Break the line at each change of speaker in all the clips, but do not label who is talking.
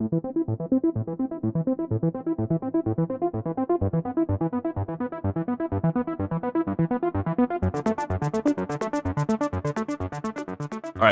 Alright,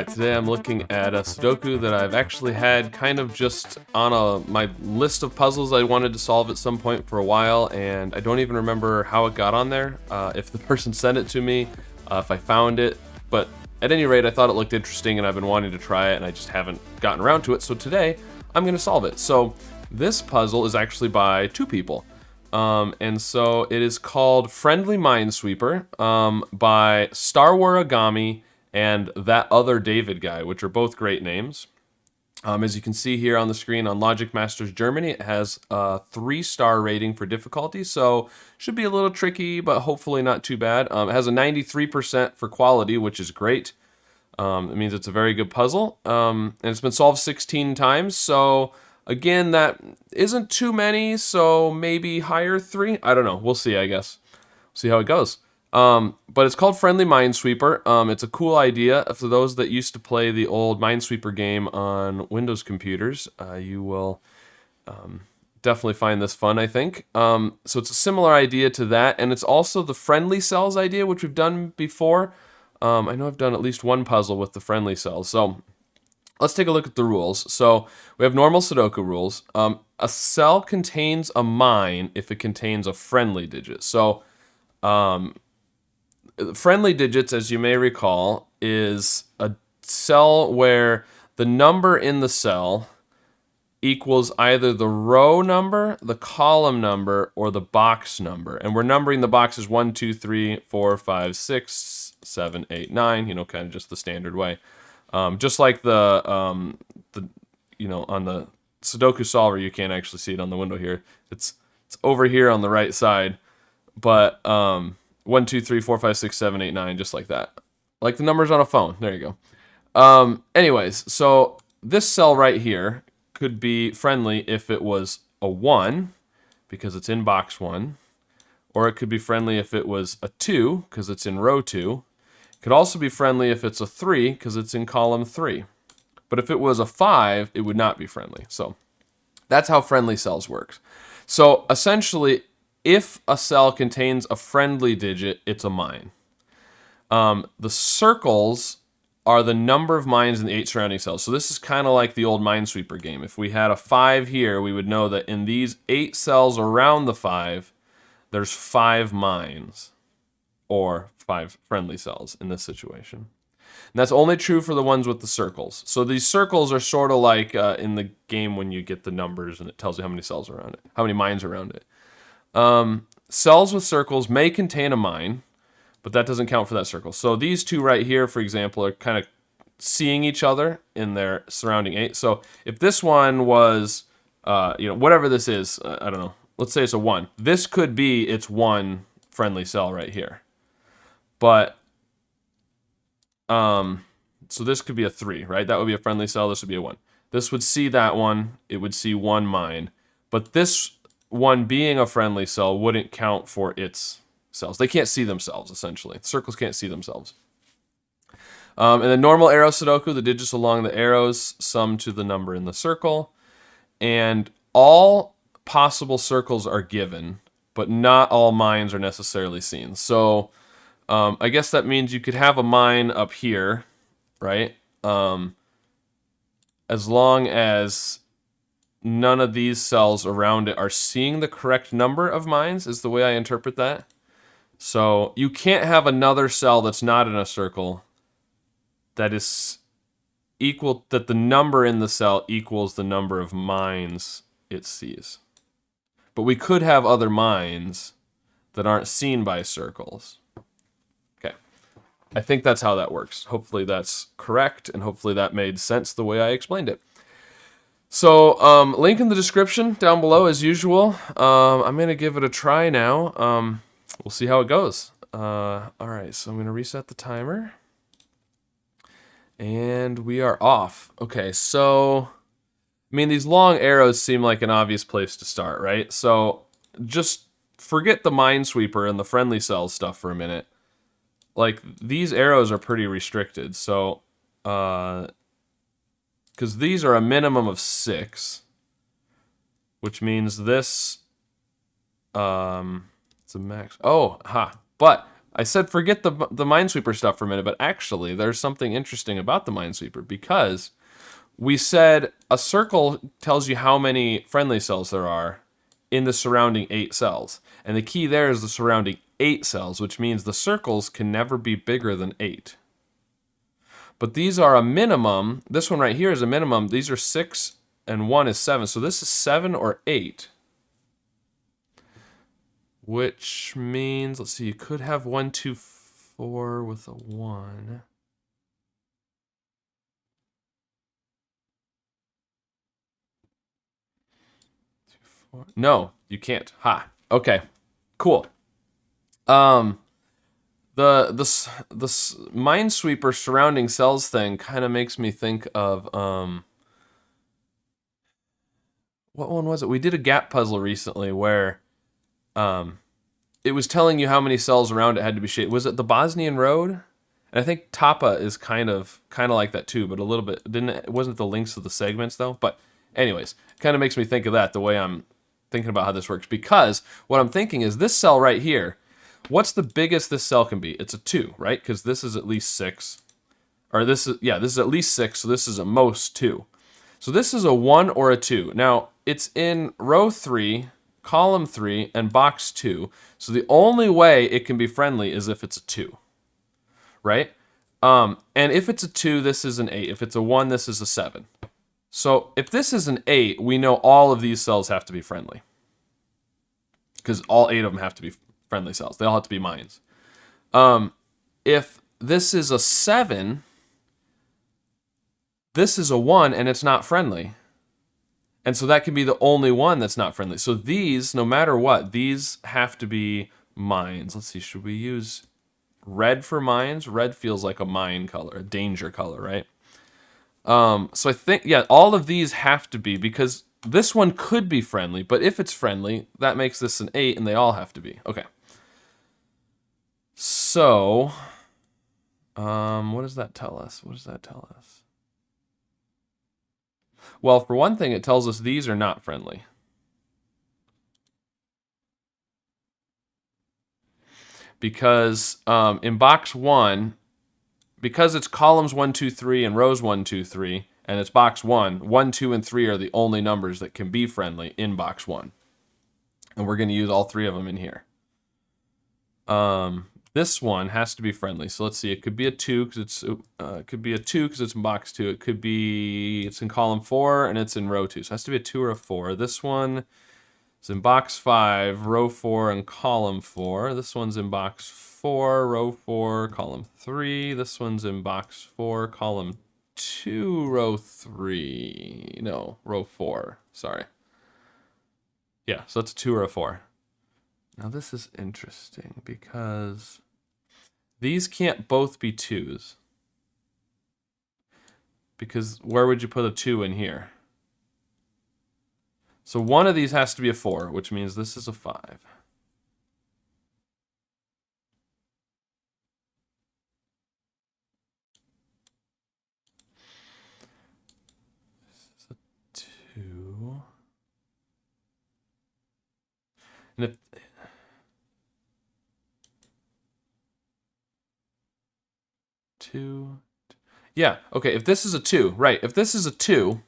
today I'm looking at a Sudoku that I've actually had kind of just on my list of puzzles I wanted to solve at some point for a while, and I don't even remember how it got on there, if the person sent it to me, if I found it, but at any rate I thought it looked interesting and I've been wanting to try it and I just haven't gotten around to it, so today I'm going to solve it. So this puzzle is actually by two people. And so it is called Friendly Minesweeper by Star Waragami and That Other David Guy, which are both great names. As you can see here on the screen on Logic Masters Germany, it has a 3-star rating for difficulty, so should be a little tricky, but hopefully not too bad. It has a 93% for quality, which is great. It means it's a very good puzzle, and it's been solved 16 times, so again, that isn't too many, so maybe higher 3? I don't know. We'll see, I guess. See how it goes. But it's called Friendly Minesweeper. It's a cool idea. For those that used to play the old Minesweeper game on Windows computers, you will definitely find this fun, I think. So it's a similar idea to that, and it's also the friendly cells idea, which we've done before. I know I've done at least one puzzle with the friendly cells. So let's take a look at the rules. So we have normal Sudoku rules. A cell contains a mine if it contains a friendly digit. So friendly digits, as you may recall, is a cell where the number in the cell equals either the row number, the column number, or the box number. And we're numbering the boxes 1, 2, 3, 4, 5, 6, 7, 8, 9, kind of just the standard way. Just like the on the Sudoku solver, you can't actually see it on the window here. It's over here on the right side, but 1, 2, 3, 4, 5, 6, 7, 8, 9, just like that. Like the numbers on a phone. There you go. Anyways, so this cell right here could be friendly if it was a 1, because it's in box 1. Or it could be friendly if it was a 2, because it's in row 2. It could also be friendly if it's a 3, because it's in column 3. But if it was a 5, it would not be friendly. So that's how friendly cells work. So essentially, if a cell contains a friendly digit, it's a mine. The circles are the number of mines in the 8 surrounding cells. So this is kind of like the old Minesweeper game. If we had a 5 here, we would know that in these 8 cells around the 5, there's 5 mines, or 5 friendly cells in this situation. And that's only true for the ones with the circles. So these circles are sort of like in the game when you get the numbers and it tells you how many cells around it, how many mines around it. Cells with circles may contain a mine, but that doesn't count for that circle. So these two right here, for example, are kind of seeing each other in their surrounding 8. So if this one was, whatever this is, I don't know. Let's say it's a 1. This could be its 1 friendly cell right here. But, so this could be a 3, right? That would be a friendly cell. This would be a 1. This would see that one. It would see 1 mine. But this one being a friendly cell wouldn't count for its cells. They can't see themselves, essentially. The circles can't see themselves. And the normal arrow Sudoku, the digits along the arrows sum to the number in the circle. And all possible circles are given, but not all mines are necessarily seen. So I guess that means you could have a mine up here, right? As long as none of these cells around it are seeing the correct number of mines, is the way I interpret that. So you can't have another cell that's not in a circle that is equal, that the number in the cell equals the number of mines it sees. But we could have other mines that aren't seen by circles. Okay. I think that's how that works. Hopefully that's correct, and hopefully that made sense the way I explained it. So, link in the description down below as usual. I'm going to give it a try now. We'll see how it goes. Alright, so I'm going to reset the timer. And we are off. Okay, so, I mean, these long arrows seem like an obvious place to start, right? So, just forget the Minesweeper and the friendly cells stuff for a minute. Like, these arrows are pretty restricted, so, because these are a minimum of 6. which means this, it's a max. Oh, ha. But I said forget the Minesweeper stuff for a minute, but actually there's something interesting about the Minesweeper because we said a circle tells you how many friendly cells there are in the surrounding 8 cells. And the key there is the surrounding 8 cells, which means the circles can never be bigger than 8. But these are a minimum. This one right here is a minimum. These are 6 and 1 is 7. So this is 7 or 8. Which means, let's see, you could have 1, 2, 4 with a 1. No, you can't. Ha. Okay. Cool. The Minesweeper surrounding cells thing kind of makes me think of what one was it? We did a gap puzzle recently where it was telling you how many cells around it had to be shaded. Was it the Bosnian Road? And I think Tapa is kind of like that too, but a little bit it wasn't the links to the segments though. But anyways, kind of makes me think of that the way I'm thinking about how this works, because what I'm thinking is this cell right here, what's the biggest this cell can be? It's a 2, right? Because this is at least 6. Or this is at least 6, so this is at most 2. So this is a 1 or a 2. Now, it's in row 3, column 3, and box 2. So the only way it can be friendly is if it's a 2. Right? And if it's a 2, this is an 8. If it's a 1, this is a 7. So if this is an 8, we know all of these cells have to be friendly. Because all 8 of them have to be friendly cells. They all have to be mines. If this is a 7, this is a 1 and it's not friendly. And so that can be the only one that's not friendly. So these, no matter what, these have to be mines. Let's see, should we use red for mines? Red feels like a mine color, a danger color, right? So I think, yeah, all of these have to be, because this one could be friendly, but if it's friendly, that makes this an 8, and they all have to be. Okay. So, what does that tell us? What does that tell us? Well, for one thing, it tells us these are not friendly. Because in box 1, because it's columns 1, 2, 3 and rows 1, 2, 3, and it's box 1, 1, 2, and 3 are the only numbers that can be friendly in box 1. And we're going to use all 3 of them in here. This one has to be friendly. So let's see, it could be a 2 because it's in box 2. It could be it's in column 4 and it's in row 2. So it has to be a 2 or a 4. This one is in box 5, row 4, and column 4. This one's in box 4, row 4, column 3. This one's in box 4, column 2, row 3. No, row 4. Sorry. Yeah, so that's a 2 or a 4. Now this is interesting because these can't both be 2s. Because where would you put a 2 in here? So one of these has to be a 4, which means this is a 5. This is a 2. And if two, yeah, okay, if this is a 2, right, if this is a 2,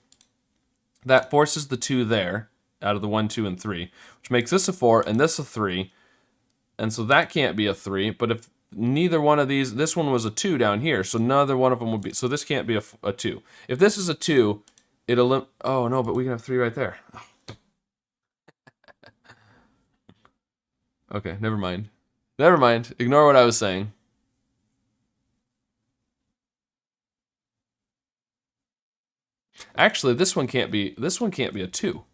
that forces the 2 there out of the 1, 2, and 3, which makes this a 4 and this a 3, and so that can't be a 3, but if neither one of these, this one was a 2 down here, so neither one of them would be, so this can't be a 2. If this is a 2, oh no, but we can have 3 right there. Okay, never mind. Never mind, ignore what I was saying. Actually, this one can't be a 2.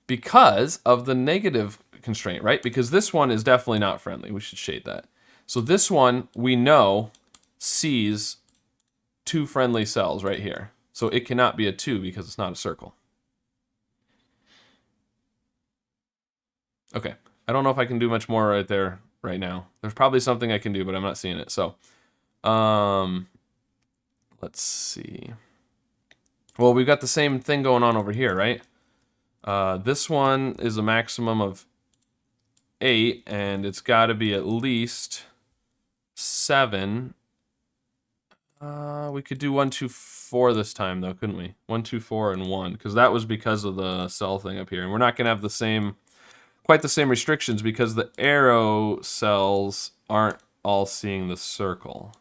Because of the negative constraint, right? Because this one is definitely not friendly. We should shade that. So this one, we know, sees 2 friendly cells right here. So it cannot be a 2 because it's not a circle. Okay. I don't know if I can do much more right there right now. There's probably something I can do, but I'm not seeing it. So, let's see. Well, we've got the same thing going on over here, right? This one is a maximum of 8, and it's got to be at least 7. We could do 1, 2, 4 this time, though, couldn't we? 1, 2, 4, and 1, because that was because of the cell thing up here. And we're not going to have the same, quite the same restrictions because the arrow cells aren't all seeing the circle.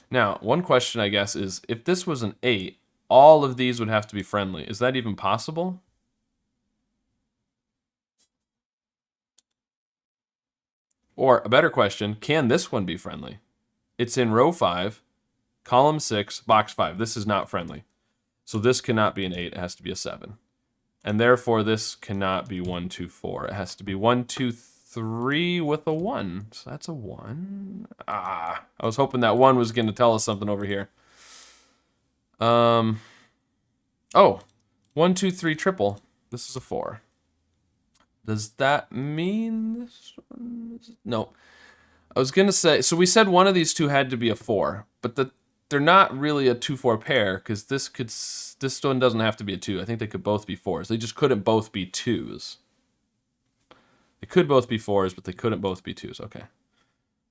Now, one question, I guess, is if this was an 8, all of these would have to be friendly. Is that even possible? Or a better question, can this one be friendly? It's in row 5, column 6, box 5. This is not friendly. So this cannot be an 8. It has to be a 7. And therefore, this cannot be 1, 2, 4. It has to be 1, 2, 3 with a 1. So that's a 1. I was hoping that 1 was going to tell us something over here. Oh, 1, 2, 3 triple. This is a 4. Does that mean this one? No. I was going to say, so we said one of these two had to be a 4, but they're not really a 2-4 pair because this one doesn't have to be a 2. I think they could both be 4s. They just couldn't both be 2s. They could both be 4s, but they couldn't both be 2s. Okay.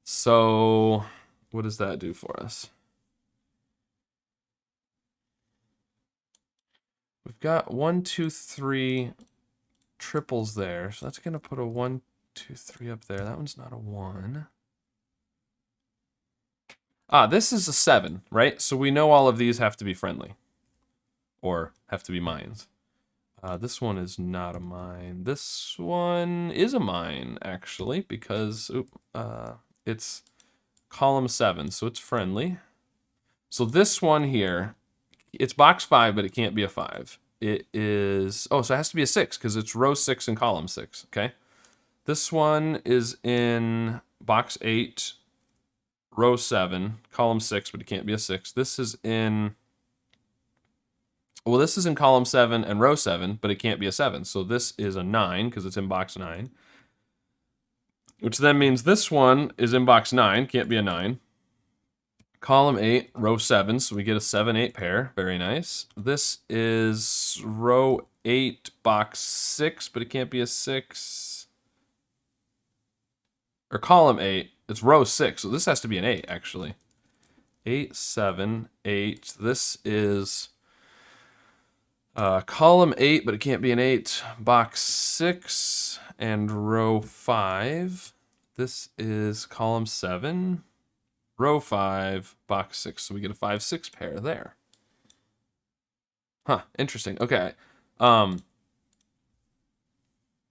So what does that do for us? We've got 1, 2, 3 triples there. So that's going to put a 1, 2, 3 up there. That one's not a 1. This is a 7, right? So we know all of these have to be friendly. Or have to be mines. This one is not a mine. This one is a mine, actually, because it's column 7, so it's friendly. So this one here, it's box 5, but it can't be a 5. It is, so it has to be a 6, because it's row 6 and column 6, okay? This one is in box 8, row 7, column 6, but it can't be a 6. This is in... Well, this is in column 7 and row 7, but it can't be a 7. So this is a 9 because it's in box 9. Which then means this one is in box 9, can't be a 9. Column 8, row 7, so we get a 7-8 pair. Very nice. This is row 8, box 6, but it can't be a 6. Or column 8, it's row 6, so this has to be an 8, actually. 8, 7, 8. This is... column 8, but it can't be an 8. Box 6 and row 5. This is column 7, row 5, box 6. So we get a 5-6 pair there. Huh, interesting. Okay.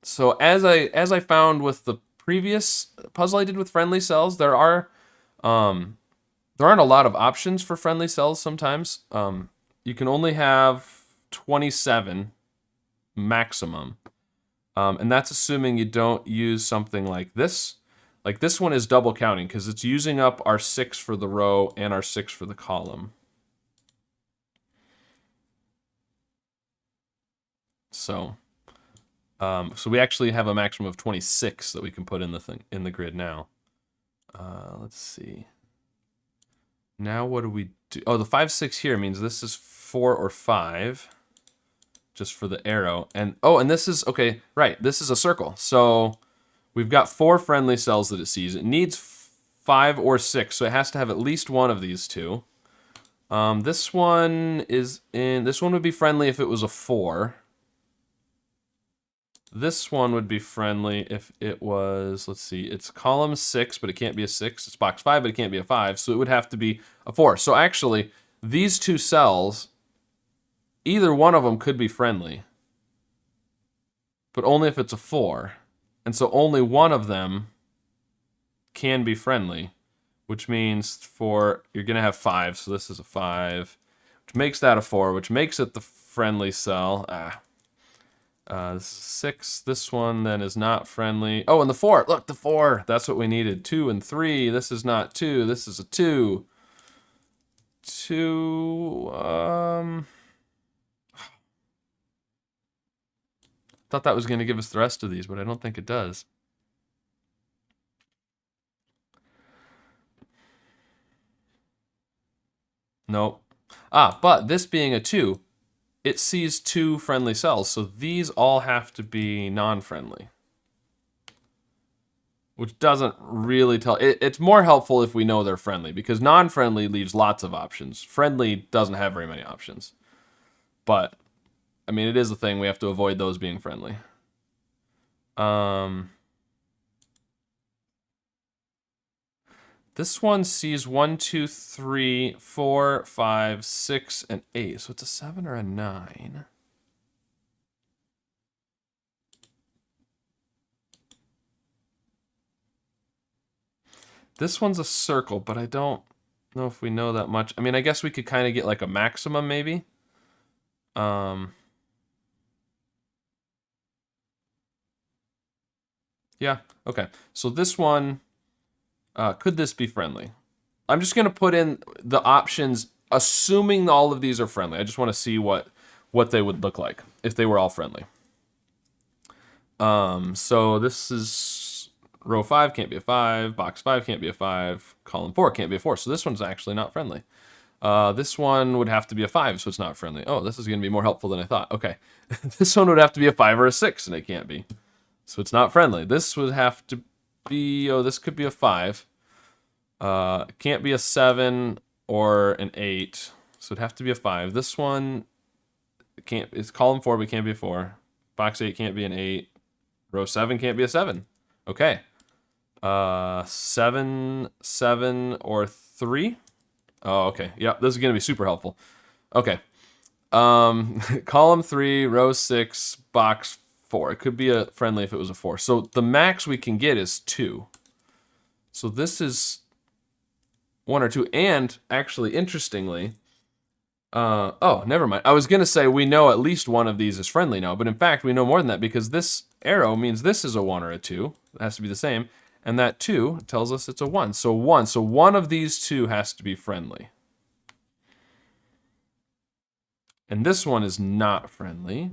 So as I found with the previous puzzle I did with friendly cells, there aren't a lot of options for friendly cells sometimes. You can only have 27 maximum. And that's assuming you don't use something like this. Like this one is double counting because it's using up our 6 for the row and our 6 for the column. So we actually have a maximum of 26 that we can put in the grid now. Let's see. Now what do we do? Oh, the 5-6 here means this is 4 or 5. Just for the arrow. And this is, okay, right, this is a circle. So we've got 4 friendly cells that it sees. It needs 5 or 6, so it has to have at least one of these two. This one would be friendly if it was a 4. This one would be friendly if it was, let's see, it's column 6, but it can't be a 6. It's box 5, but it can't be a 5, so it would have to be a 4. So actually, these two cells, either one of them could be friendly, but only if it's a 4. And so only one of them can be friendly, which means you're going to have 5. So this is a 5, which makes that a 4, which makes it the friendly cell. This is 6. This one then is not friendly. Oh, and the 4. Look, the 4. That's what we needed. 2 and 3. This is not 2. This is a 2. 2, thought that was going to give us the rest of these, but I don't think it does. Nope. Ah, but this being a 2, it sees 2 friendly cells, so these all have to be non-friendly. Which doesn't really tell. It's more helpful if we know they're friendly, because non-friendly leaves lots of options. Friendly doesn't have very many options. But, I mean, it is a thing. We have to avoid those being friendly. This one sees 1, 2, 3, 4, 5, 6, and 8. So it's a 7 or a 9. This one's a circle, but I don't know if we know that much. I mean, I guess we could kind of get like a maximum, maybe. Yeah, okay. So this one, could this be friendly? I'm just going to put in the options, assuming all of these are friendly. I just want to see what they would look like if they were all friendly. So this is row 5 can't be a 5, box 5 can't be a 5, column 4 can't be a 4. So this one's actually not friendly. This one would have to be a 5, so it's not friendly. Oh, this is going to be more helpful than I thought. Okay. This one would have to be a 5 or a 6, and it can't be. So it's not friendly. This would have to be, oh, this could be a 5. It can't be a 7 or an 8, so it'd have to be a 5. This one, it's column 4, but it can't be a 4. Box 8 can't be an 8. Row 7 can't be a 7. Okay. 7, 7, or 3. Oh, okay. Yep, this is going to be super helpful. Okay. Column 3, row 6, box 4. It could be a friendly if it was a 4. So the max we can get is 2. So this is 1 or 2. And actually, interestingly, oh, never mind. I was going to say we know at least one of these is friendly now, but in fact, we know more than that because this arrow means this is a 1 or a 2. It has to be the same. And that 2 tells us it's a 1. So 1. So one of these two has to be friendly. And this one is not friendly.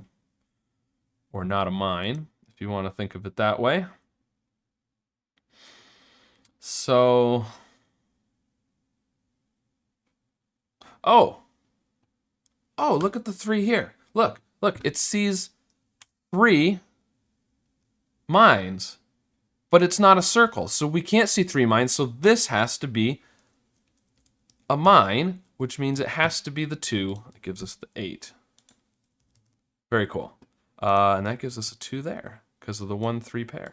Or not a mine, if you want to think of it that way. So... Oh, look at the 3 here. Look, it sees 3 mines, but it's not a circle, so we can't see 3 mines, so this has to be a mine, which means it has to be the 2. It gives us the 8. Very cool. And that gives us a 2 there, because of the 1-3 pair.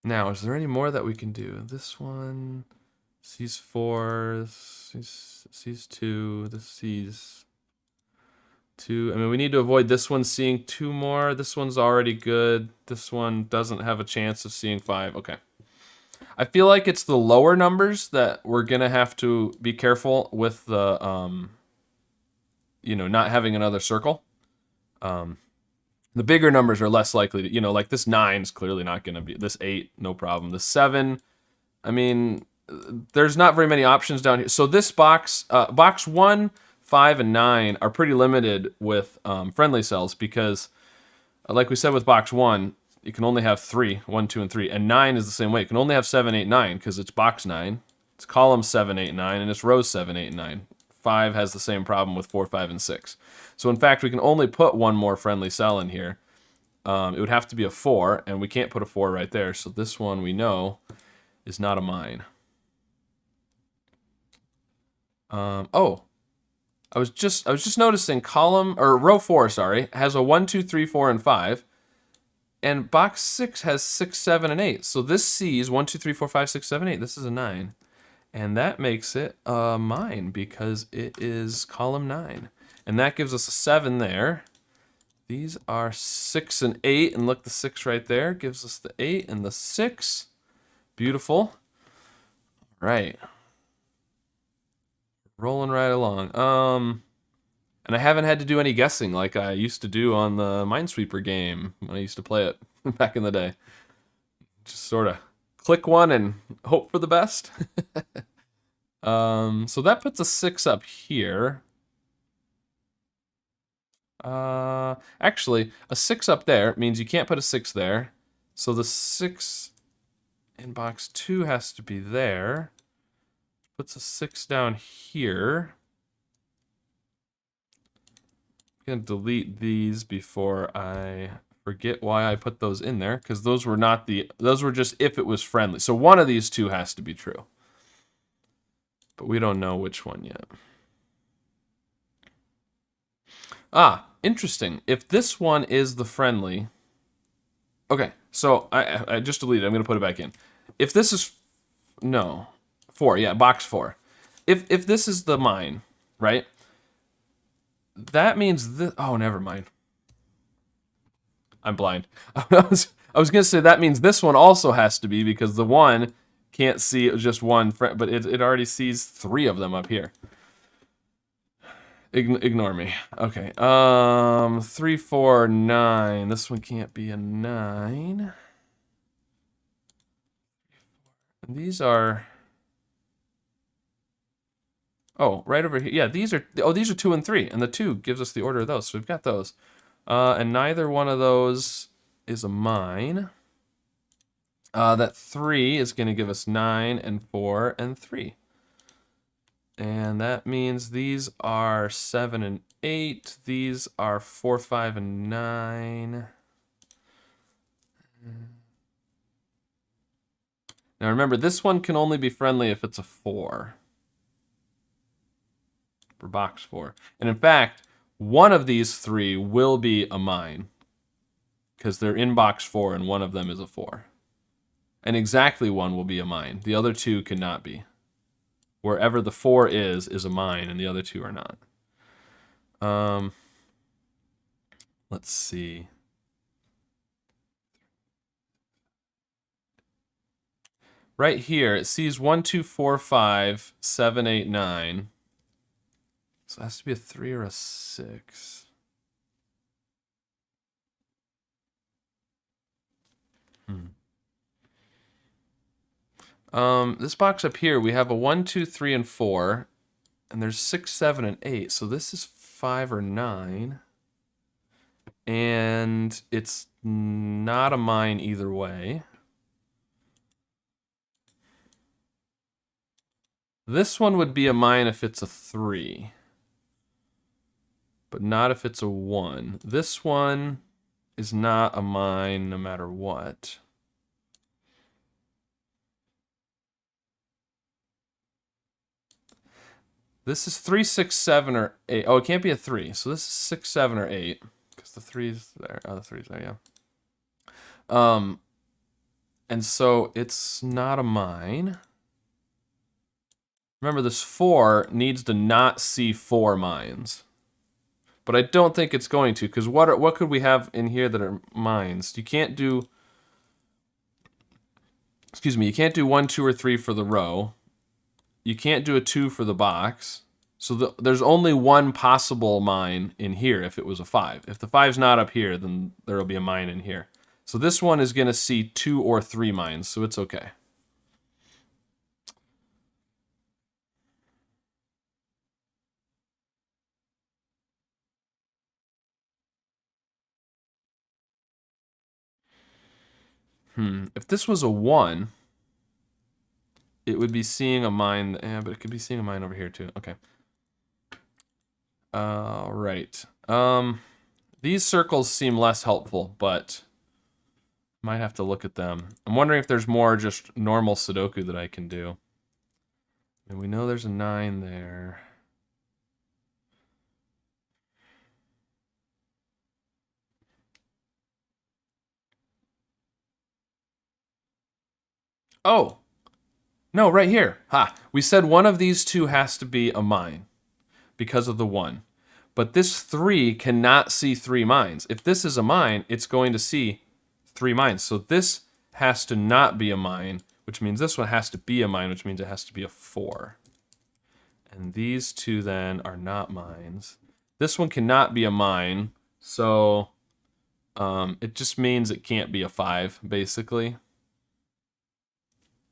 Now, is there any more that we can do? This one sees 4, sees 2, this sees 2. I mean, we need to avoid this one seeing 2 more. This one's already good. This one doesn't have a chance of seeing 5. Okay. I feel like it's the lower numbers that we're going to have to be careful with the, not having another circle. The bigger numbers are less likely to, like this 9 is clearly not going to be, this 8, no problem. The 7, I mean, there's not very many options down here. So this box, box 1, 5, and 9 are pretty limited with friendly cells because, like we said with box 1, you can only have 3, 1, 2, and 3. And 9 is the same way. You can only have 7, 8, 9 because it's box 9. It's column 7, 8, 9, and it's rows 7, 8, and 9. 5 has the same problem with 4, 5, and 6. So in fact, we can only put one more friendly cell in here. It would have to be a 4, and we can't put a 4 right there. So this one we know is not a mine. Oh, I was just noticing column or row 4, sorry, has a 1, 2, 3, 4, and 5. And box 6 has 6, 7, and 8. So this sees 1, 2, 3, 4, 5, 6, 7, 8. This is a 9. And that makes it a mine because it is column 9. And that gives us a 7 there. These are 6 and 8. And look, the 6 right there gives us the 8 and the 6. Beautiful. Right. Rolling right along. And I haven't had to do any guessing like I used to do on the Minesweeper game when I used to play it back in the day. Just sort of click one and hope for the best. So that puts a 6 up here. Actually, a 6 up there means you can't put a 6 there. So the 6 And box 2 has to be there. Puts a 6 down here. I'm going to delete these before I forget why I put those in there, because those were not those were just if it was friendly. So one of these two has to be true. But we don't know which one yet. Ah, interesting. If this one is the friendly... Okay, so I just deleted it. I'm going to put it back in. If this is... No. 4, yeah, box 4. If this is the mine, right? That means this... Oh, never mind. I'm blind. I was going to say that means this one also has to be, because the one can't see just one friend, but it already sees 3 of them up here. Ignore me. Okay. 3, 4, 9. This one can't be a 9. And these are... Oh, right over here. Yeah, these are... Oh, these are 2 and 3. And the 2 gives us the order of those. So we've got those. And neither one of those is a mine. That 3 is going to give us 9 and 4 and 3. And that means these are 7 and 8. These are 4, 5, and 9. Now remember, this one can only be friendly if it's a 4. For box 4. And in fact, one of these 3 will be a mine, because they're in box 4 and one of them is a 4. And exactly one will be a mine. The other 2 cannot be. Wherever the 4 is a mine, and the other 2 are not. Let's see. Right here, it sees 1, 2, 4, 5, 7, 8, 9. So it has to be a 3 or a 6. This box up here, we have a 1, 2, 3, and 4. And there's 6, 7, and 8. So this is 5 or 9. And it's not a mine either way. This one would be a mine if it's a 3. But not if it's a 1. This one is not a mine no matter what. This is 3, 6, 7, or 8. Oh, it can't be a 3. So this is 6, 7, or 8. Because the 3's there. Oh, the 3's there, yeah. And so it's not a mine. Remember, this 4 needs to not see 4 mines. But I don't think it's going to, because what could we have in here that are mines? You can't do... Excuse me, you can't do 1, 2, or 3 for the row. You can't do a 2 for the box. So there's only one possible mine in here if it was a 5. If the 5's not up here, then there will be a mine in here. So this one is going to see 2 or 3 mines, so it's okay. If this was a 1, it would be seeing a mine. Yeah, but it could be seeing a mine over here too. Okay. Right. These circles seem less helpful, but might have to look at them. I'm wondering if there's more just normal Sudoku that I can do. And we know there's a 9 there. Oh! No, right here. Ha! We said one of these 2 has to be a mine because of the 1. But this 3 cannot see 3 mines. If this is a mine, it's going to see 3 mines. So this has to not be a mine, which means this one has to be a mine, which means it has to be a 4. And these 2 then are not mines. This one cannot be a mine, so it just means it can't be a 5, basically.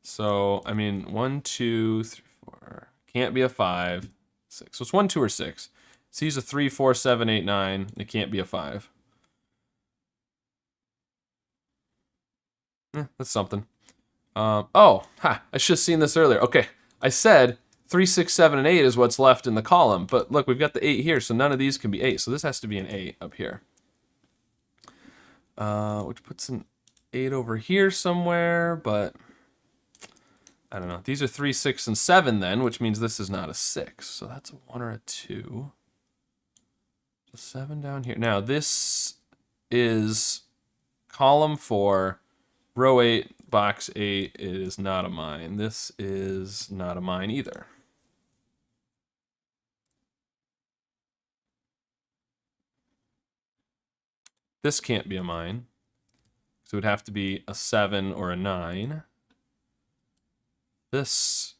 So, I mean, 1, 2, 3, 4. Can't be a 5, 6. So it's 1, 2, or 6. Sees a 3, 4, 7, 8, 9. It can't be a 5. That's something. I should have seen this earlier. Okay, I said 3, 6, 7, and 8 is what's left in the column, but look, we've got the 8 here, so none of these can be 8, so this has to be an 8 up here. Which puts an 8 over here somewhere, but I don't know. These are 3, 6, and 7 then, which means this is not a 6, so that's a 1 or a 2. So 7 down here. Now, this is column 4, row 8, box 8. It is not a mine. This is not a mine either. This can't be a mine. So it would have to be a 7 or a 9. This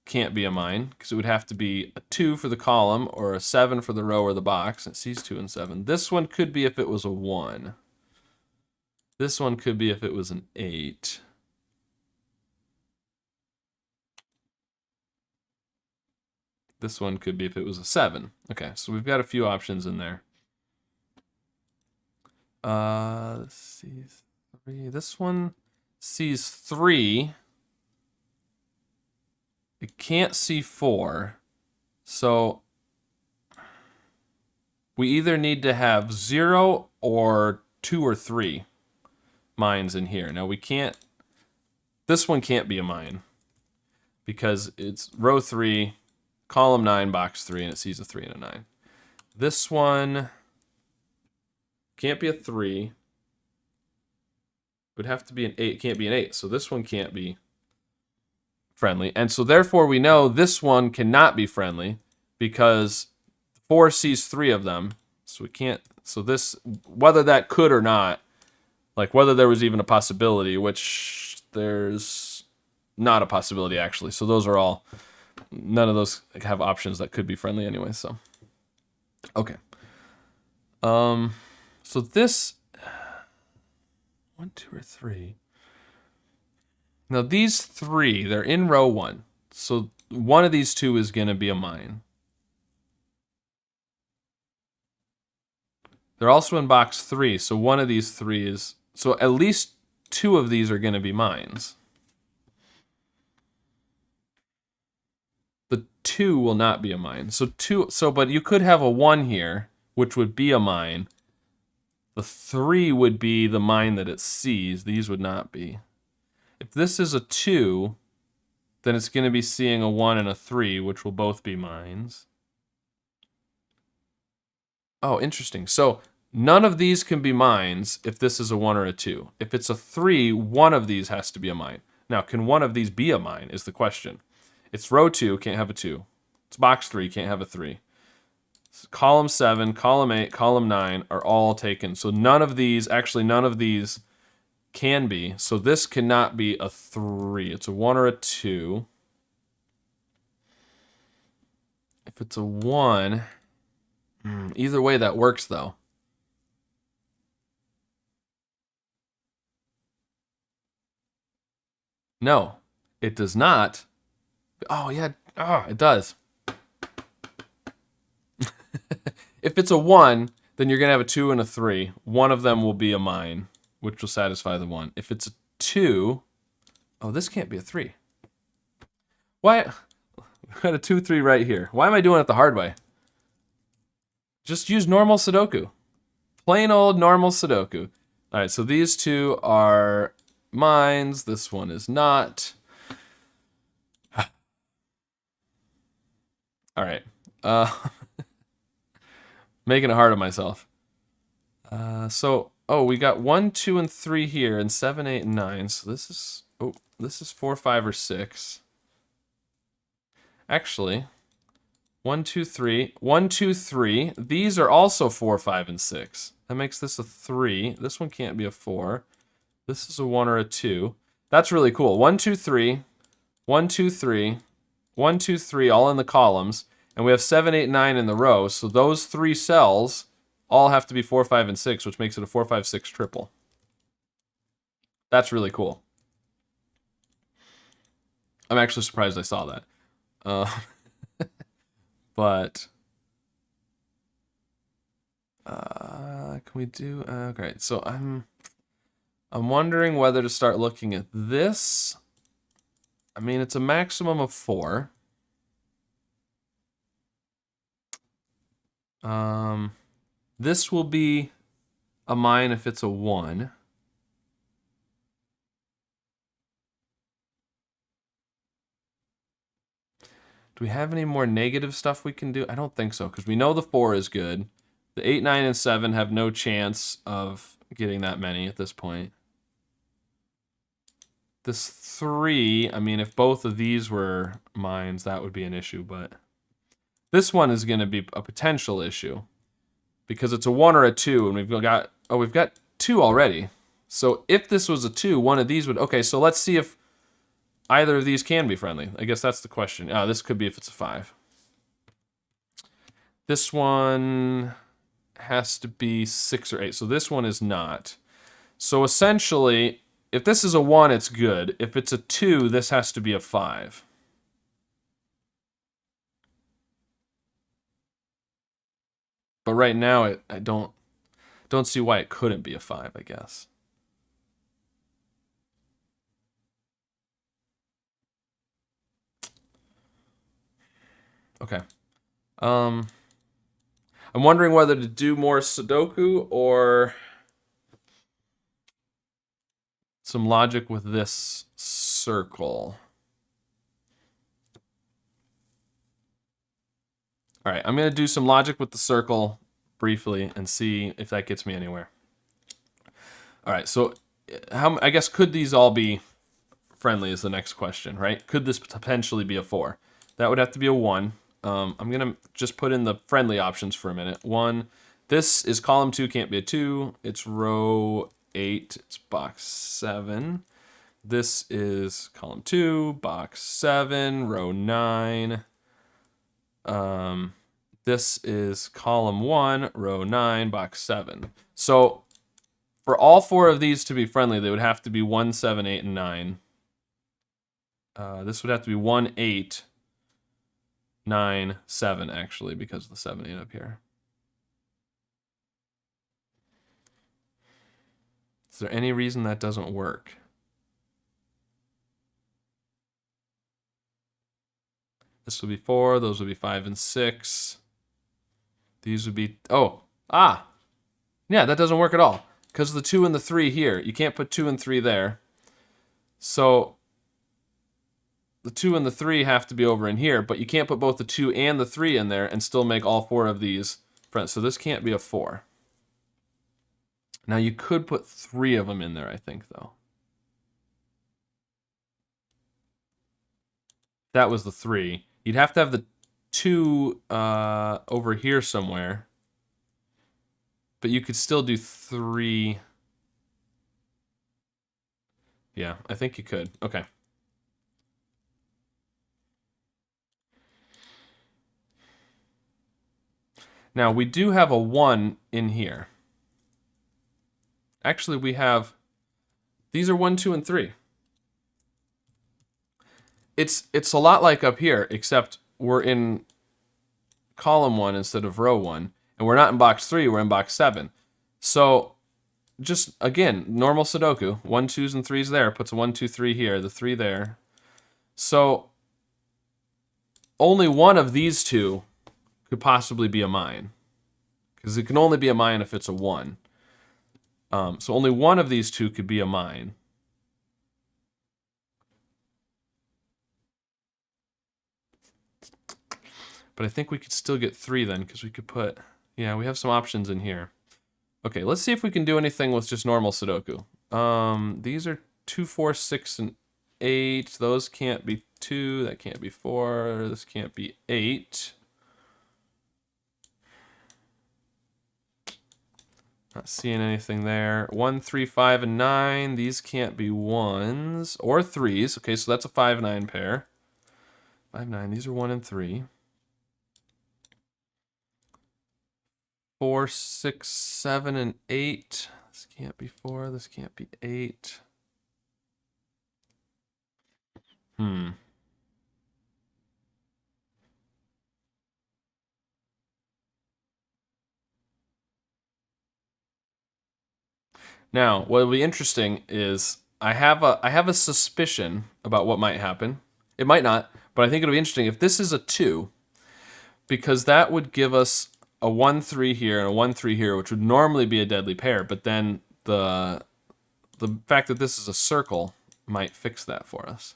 can't be a mine because it would have to be a 2 for the column or a 7 for the row or the box. It sees 2 and 7. This one could be if it was a 1. This one could be if it was an 8. This one could be if it was a 7. Okay, so we've got a few options in there. Let's see, 3. This one sees 3. It can't see 4. So we either need to have 0 or 2 or 3 mines in here. Now we can't, this one can't be a mine because it's row 3, column 9, box 3, and it sees a 3 and a 9. This one can't be a 3. It would have to be an 8. It can't be an 8. So this one can't be friendly. And so therefore we know this one cannot be friendly because 4 sees 3 of them. So we can't, so this, whether that could or not, like whether there was even a possibility, which there's not a possibility actually. So those are all, none of those have options that could be friendly anyway, so. Okay. So this, 1, 2, or 3. Now these 3, they're in row 1. So one of these 2 is going to be a mine. They're also in box 3, so one of these 3 is, so at least 2 of these are going to be mines. The 2 will not be a mine. So but you could have a 1 here, which would be a mine. The 3 would be the mine that it sees. These would not be. If this is a 2, then it's going to be seeing a 1 and a 3, which will both be mines. Oh, interesting. So none of these can be mines if this is a 1 or a 2. If it's a 3, one of these has to be a mine. Now, can one of these be a mine is the question. It's row 2, can't have a 2. It's box 3, can't have a 3. Column 7, column 8, column 9 are all taken. So none of these, actually none of these can be. So this cannot be a 3. It's a 1 or a 2. If it's a 1, either way that works though. No, it does not. Oh yeah, it does. If it's a 1, then you're going to have a 2 and a 3. One of them will be a mine, which will satisfy the 1. If it's a 2, oh, this can't be a 3. Why? We've got a 2, 3 right here. Why am I doing it the hard way? Just use normal Sudoku. Plain old normal Sudoku. All right, so these 2 are mines. This one is not. All right. Making it hard on myself. We got 1, 2, and 3 here, and 7, 8, and 9. So this is 4, 5, or 6. Actually, 1, 2, 3. 1, 2, 3. These are also 4, 5, and 6. That makes this a 3. This one can't be a 4. This is a 1 or a 2. That's really cool. 1, 2, 3. 1, 2, 3. 1, 2, 3, all in the columns. And we have 7, 8, 9 in the row. So those 3 cells all have to be 4, 5, and 6, which makes it a 4, 5, 6 triple. That's really cool. I'm actually surprised I saw that. But can we do? Okay, so I'm wondering whether to start looking at this. I mean, it's a maximum of 4. This will be a mine if it's a 1. Do we have any more negative stuff we can do? I don't think so, because we know the 4 is good. The 8, 9, and 7 have no chance of getting that many at this point. This 3, I mean, if both of these were mines, that would be an issue, but this one is going to be a potential issue because it's a 1 or a 2, and we've got 2 already. So if this was a 2, one of these would... Okay, so let's see if either of these can be friendly. I guess that's the question. This could be if it's a 5. This one has to be 6 or 8, so this one is not. So essentially, if this is a 1, it's good. If it's a 2, this has to be a 5. But right now, I don't see why it couldn't be a 5, I guess. Okay. I'm wondering whether to do more Sudoku or some logic with this circle. All right, I'm going to do some logic with the circle briefly and see if that gets me anywhere. All right, so I guess could these all be friendly is the next question, right? Could this potentially be a 4? That would have to be a 1. I'm going to just put in the friendly options for a minute. 1, this is column 2, can't be a 2. It's row 8, it's box 7. This is column 2, box 7, row 9. This is column 1, row 9, box 7. So for all 4 of these to be friendly, they would have to be 1, 7, 8, and 9. This would have to be 1, 8, 9, 7, actually, because of the 7, 8 up here. Is there any reason that doesn't work? This would be 4, those would be 5 and 6. These would be... Yeah, that doesn't work at all. Because the 2 and the 3 here. You can't put 2 and 3 there. So the 2 and the 3 have to be over in here, but you can't put both the 2 and the 3 in there and still make all 4 of these friends. So this can't be a 4. Now you could put 3 of them in there, I think, though. That was the 3. You'd have to have the 2 over here somewhere. But you could still do 3. Yeah, I think you could. Okay. Now, we do have a 1 in here. Actually, we have... These are 1, 2, and 3. It's a lot like up here, except we're in column 1 instead of row 1. And we're not in box 3, we're in box 7. So, just, again, normal Sudoku. 1, 2s, and 3s there. Puts a 1, 2, 3 here, the 3 there. So, only one of these 2 could possibly be a mine. Because it can only be a mine if it's a 1. So only one of these 2 could be a mine. But I think we could still get 3 then, because we could put... Yeah, we have some options in here. Okay, let's see if we can do anything with just normal Sudoku. These are 2, 4, 6, and 8. Those can't be 2. That can't be 4. This can't be 8. Not seeing anything there. 1, 3, 5, and 9. These can't be 1s or 3s. Okay, so that's a 5, 9 pair. 5, 9. These are 1 and 3. 4, 6, 7, and 8. This can't be 4. This can't be 8. Now, what will be interesting is I have a suspicion about what might happen. It might not, but I think it'll be interesting if this is a 2, because that would give us a 1-3 here and a 1-3 here, which would normally be a deadly pair, but then the fact that this is a circle might fix that for us.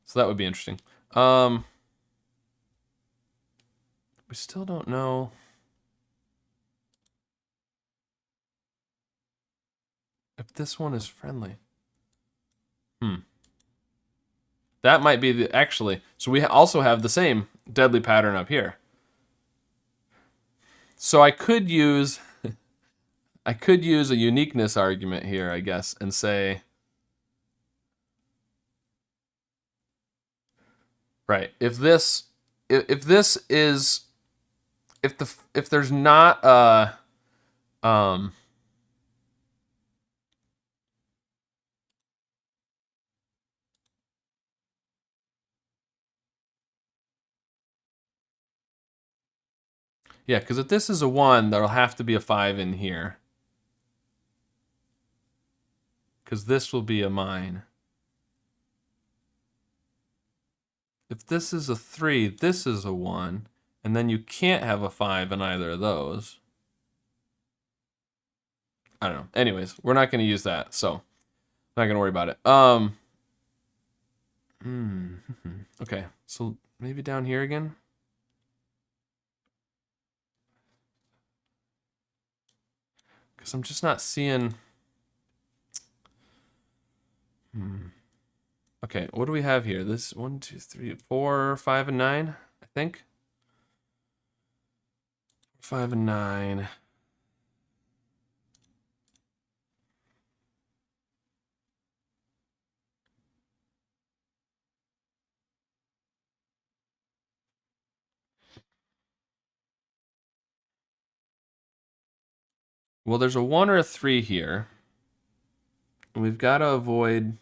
So that would be interesting. We still don't know. If this one is friendly. That might be the, actually, so we also have the same deadly pattern up here. So I could use a uniqueness argument here, I guess, and say, right, if there's not a yeah, because if this is a 1, there'll have to be a 5 in here. Because this will be a mine. If this is a 3, this is a 1, and then you can't have a 5 in either of those. I don't know. Anyways, we're not going to use that, so not going to worry about it. Okay, so maybe down here again. Because I'm just not seeing. Okay, what do we have here? This 1, 2, 3, 4, 5, and 9, I think. 5 and 9. Well, there's a 1 or a 3 here. And we've got to avoid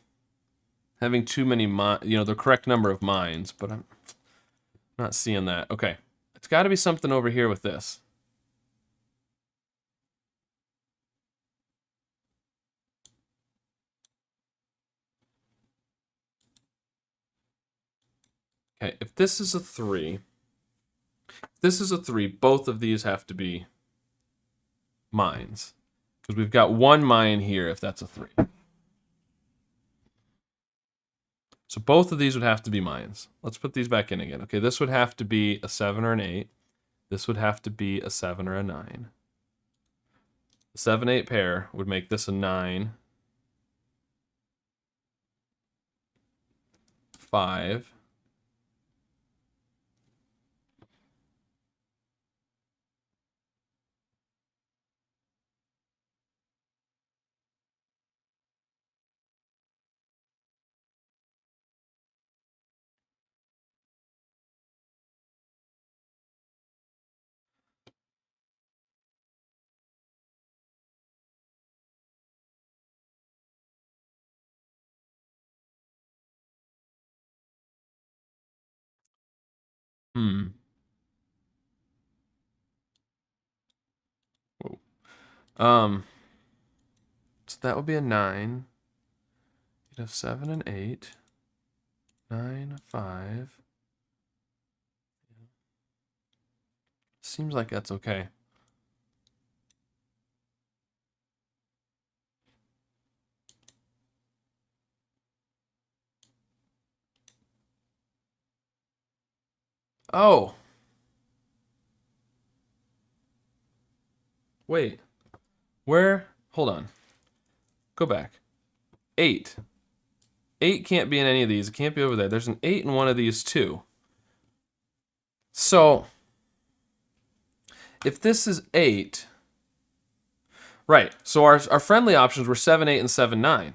having too many, the correct number of mines, but I'm not seeing that. Okay, it's got to be something over here with this. Okay, if this is a 3, both of these have to be mines. Because we've got 1 mine here if that's a 3. So both of these would have to be mines. Let's put these back in again. Okay, this would have to be a 7 or an 8. This would have to be a 7 or a 9. The 7-8 pair would make this a 9. 5. Whoa. So that would be a 9. You'd have 7 and 8. 9, 5. Seems like that's okay. Oh. Wait. Where? Hold on. Go back. 8. 8 can't be in any of these. It can't be over there. There's an 8 in one of these too. So, if this is 8, right, so our friendly options were 7, 8, and 7, 9.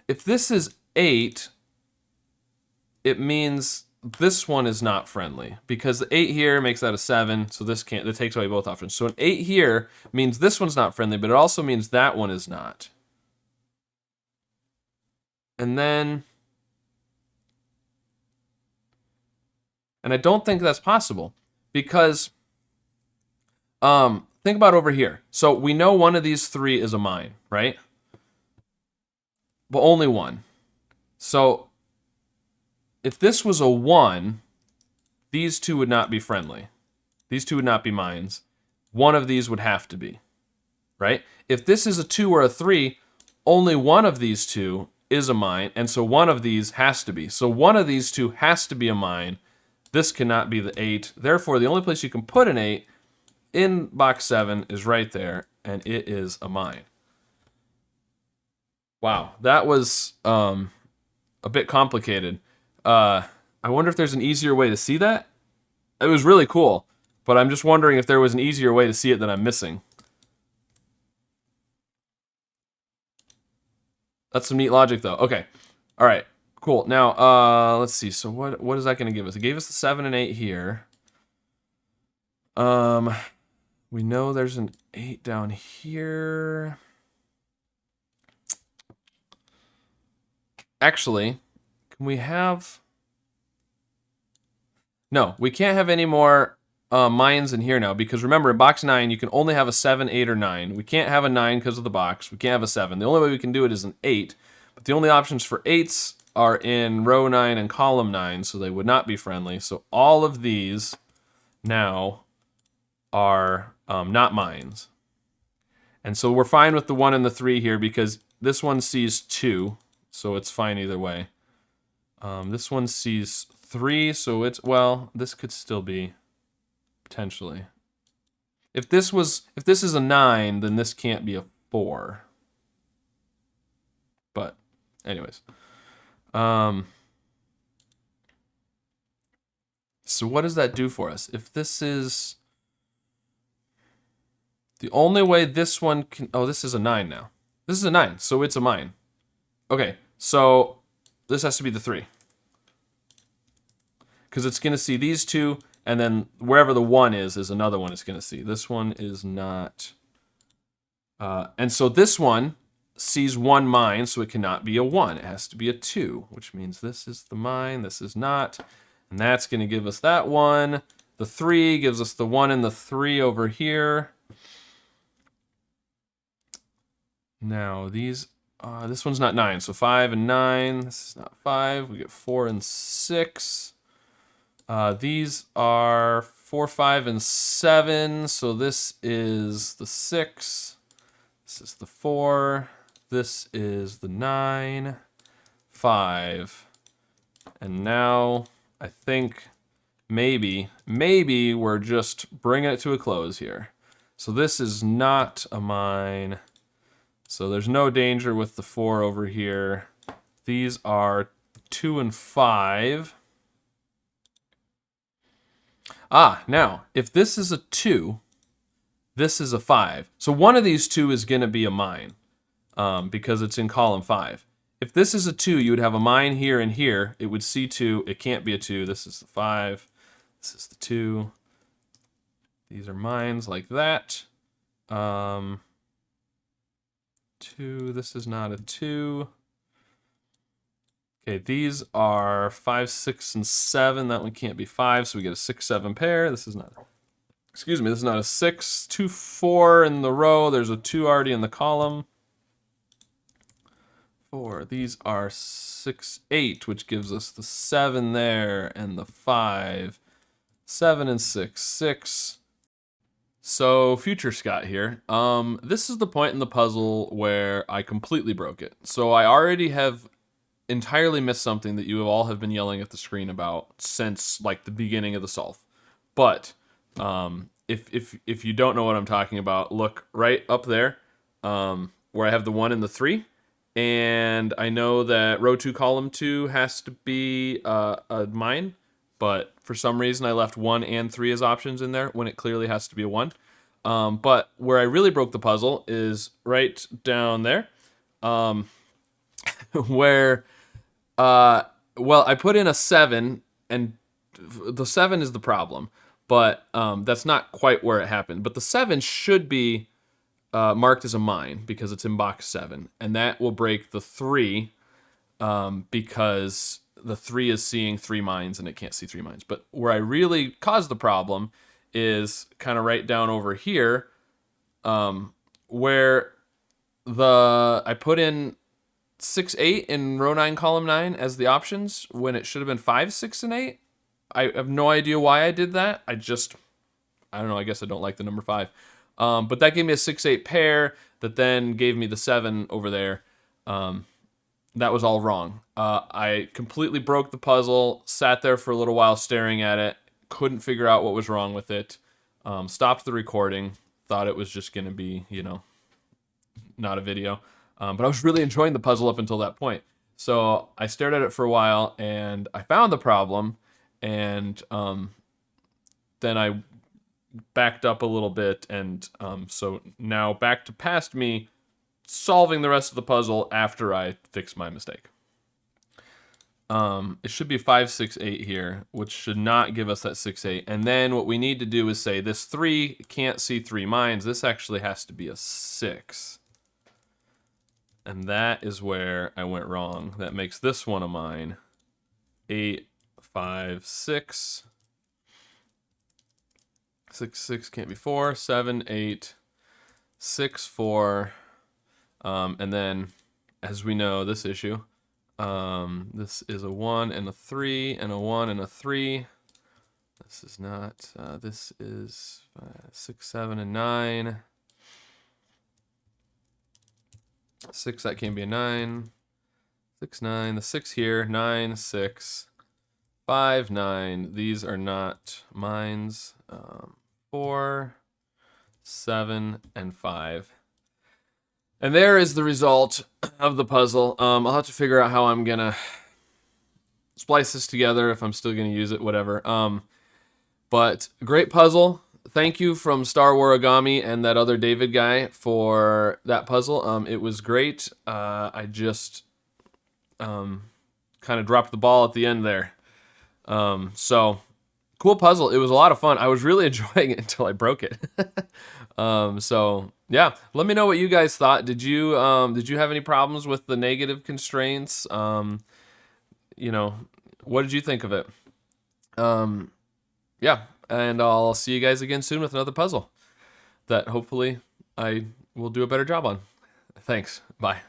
If this is 8, it means this one is not friendly because the 8 here makes that a 7, so this can't, that takes away both options. So an 8 here means this one's not friendly, but it also means that one is not. And then, and I don't think that's possible because Think about over here. So we know one of these three is a mine, right? But only one. So if this was a 1, these two would not be friendly. These two would not be mines. One of these would have to be, right? If this is a 2 or a 3, only one of these two is a mine, and so one of these has to be. So one of these two has to be a mine. This cannot be the 8. Therefore, the only place you can put an 8 in box 7 is right there, and it is a mine. Wow, that was a bit complicated. I wonder if there's an easier way to see that. It was really cool, but I'm just wondering if there was an easier way to see it that I'm missing. That's some neat logic, though. Okay, all right, cool. Now, let's see. So what is that going to give us? It gave us the 7 and 8 here. We know there's an 8 down here. Actually, can we have... No, we can't have any more mines in here now, because remember, in box 9, you can only have a 7, 8, or 9. We can't have a 9 because of the box. We can't have a 7. The only way we can do it is an 8, but the only options for 8s are in row 9 and column 9, so they would not be friendly. So all of these now are not mines. And so we're fine with the 1 and the 3 here, because this one sees 2, so it's fine either way. This one sees 3, so it's, well, this could still be potentially. If this is a 9, then this can't be a 4. But anyways. So what does that do for us? If this is the only way this one can, oh, this is a 9 now. This is a 9, so it's a mine. Okay, so this has to be the 3. Because it's going to see these two, and then wherever the 1 is another one it's going to see. This one is not. And so this one sees 1 mine, so it cannot be a 1. It has to be a 2, which means this is the mine, this is not. And that's going to give us that 1. The 3 gives us the 1 and the 3 over here. Now, these, this one's not 9, so 5 and 9. This is not 5. We get 4 and 6. These are 4, 5, and 7, so this is the 6. This is the 4. This is the 9. 5. And now, I think maybe we're just bringing it to a close here. So this is not a mine. So there's no danger with the 4 over here. These are 2 and 5. Now, if this is a 2, this is a 5. So one of these two is going to be a mine because it's in column 5. If this is a 2, you would have a mine here and here. It would see 2. It can't be a 2. This is the 5. This is the 2. These are mines like that. 2. This is not a 2. Okay, these are 5, 6, and 7. That one can't be 5, so we get a 6, 7 pair. This is not, excuse me, this is not a 6. 2, 4 in the row. There's a 2 already in the column. 4. These are 6, 8, which gives us the 7 there, and the 5. 7 and 6, 6. So, future Scott here. This is the point in the puzzle where I completely broke it. So I already have entirely missed something that you all have been yelling at the screen about since like the beginning of the solve. But if you don't know what I'm talking about, look right up there where I have the 1 and the 3. And I know that row 2, column 2 has to be a mine, but for some reason I left 1 and 3 as options in there when it clearly has to be a 1. But where I really broke the puzzle is right down there, where, well, I put in a 7, and the 7 is the problem, but that's not quite where it happened. But the 7 should be marked as a mine because it's in box 7, and that will break the 3 because the 3 is seeing 3 mines and it can't see 3 mines. But where I really caused the problem is kind of right down over here, where I put in 6, 8 in row 9, column 9 as the options when it should have been 5, 6, and 8. I have no idea why I did that. I don't know. I guess I don't like the number 5. But that gave me a 6, 8 pair that then gave me the 7 over there. That was all wrong. I completely broke the puzzle, sat there for a little while staring at it, couldn't figure out what was wrong with it, stopped the recording, thought it was just going to be, not a video. But I was really enjoying the puzzle up until that point. So I stared at it for a while, and I found the problem, and then I backed up a little bit, and so now back to past me solving the rest of the puzzle after I fixed my mistake. It should be 5, 6, 8 here, which should not give us that 6, 8. And then what we need to do is say this 3 can't see 3 mines. This actually has to be a 6. And that is where I went wrong. That makes this one a mine. 8, 5, 6. 6, 6 can't be 4. 7, 8, 6, 4. And then, as we know, this issue, this is a 1 and a 3 and a 1 and a 3. This is not, this is 6, 7, and 9. 6, that can be a 9. 6, 9, the 6 here, 9, 6, 5, 9. These are not mines. 4, 7, and 5. And there is the result of the puzzle. I'll have to figure out how I'm gonna splice this together, if I'm still gonna use it, whatever. But great puzzle. Thank you from Star Waragami and that other David guy for that puzzle. It was great. I just kind of dropped the ball at the end there. So cool puzzle. It was a lot of fun. I was really enjoying it until I broke it. So yeah, let me know what you guys thought. Did you have any problems with the negative constraints? What did you think of it? Yeah, and I'll see you guys again soon with another puzzle that hopefully I will do a better job on. Thanks. Bye.